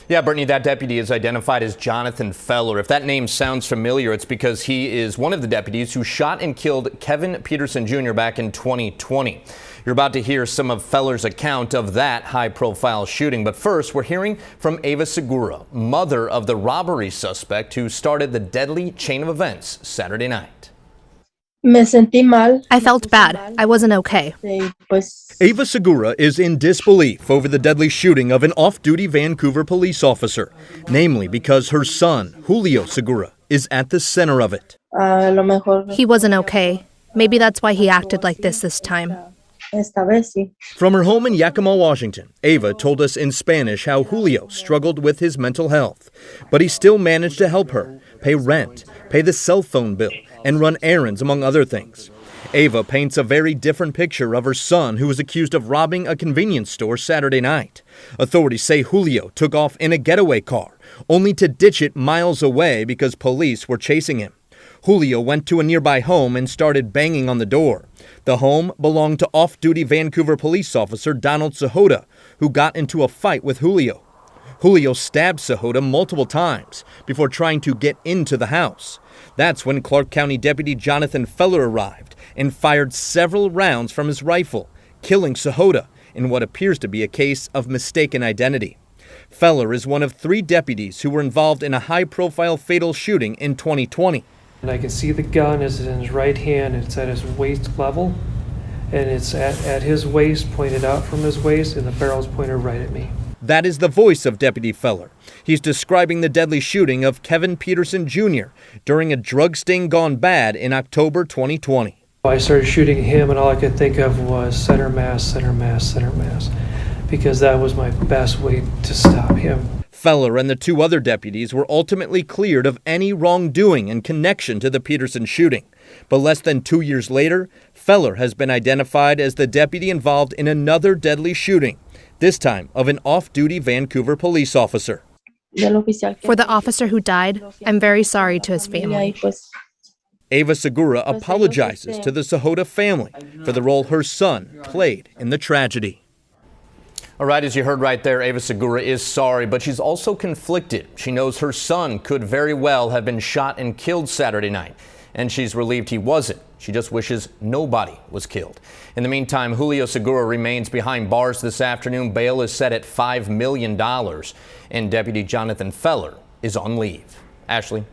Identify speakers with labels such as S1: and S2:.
S1: Yeah, Brittany, that deputy is identified as Jonathan Feller. If that name sounds familiar, it's because he is one of the deputies who shot and killed Kevin Peterson Jr. back in 2020. You're about to hear some of Feller's account of that high-profile shooting. But first, we're hearing from Ava Segura, mother of the robbery suspect who started the deadly chain of events Saturday night.
S2: I felt bad. I wasn't okay.
S3: Ava Segura is in disbelief over the deadly shooting of an off-duty Vancouver police officer, namely because her son, Julio Segura, is at the center of it.
S2: He wasn't okay. Maybe that's why he acted like this time.
S3: From her home in Yakima, Washington, Ava told us in Spanish how Julio struggled with his mental health, but he still managed to help her pay rent, pay the cell phone bill, and run errands, among other things. Ava paints a very different picture of her son, who was accused of robbing a convenience store Saturday night. Authorities say Julio took off in a getaway car, only to ditch it miles away because police were chasing him. Julio went to a nearby home and started banging on the door. The home belonged to off-duty Vancouver police officer Donald Segura, who got into a fight with Julio. Julio stabbed Segura multiple times before trying to get into the house. That's when Clark County Deputy Jonathan Feller arrived and fired several rounds from his rifle, killing Segura in what appears to be a case of mistaken identity. Feller is one of 3 deputies who were involved in a high-profile fatal shooting in 2020.
S4: And I can see the gun is in his right hand. It's at his waist level, and it's at his waist, pointed out from his waist, and the barrel's pointed right at me.
S3: That is the voice of Deputy Feller. He's describing the deadly shooting of Kevin Peterson Jr. during a drug sting gone bad in October 2020.
S4: I started shooting him, and all I could think of was center mass, center mass, center mass, because that was my best way to stop him.
S3: Feller and the 2 other deputies were ultimately cleared of any wrongdoing in connection to the Peterson shooting. But less than 2 years later, Feller has been identified as the deputy involved in another deadly shooting, this time of an off-duty Vancouver police officer.
S2: For the officer who died, I'm very sorry to his family.
S3: Ava Segura apologizes to the Segura family for the role her son played in the tragedy.
S1: All right, as you heard right there, Ava Segura is sorry, but she's also conflicted. She knows her son could very well have been shot and killed Saturday night, and she's relieved he wasn't. She just wishes nobody was killed. In the meantime, Julio Segura remains behind bars this afternoon. Bail is set at $5 million, and Deputy Jonathan Feller is on leave. Ashley.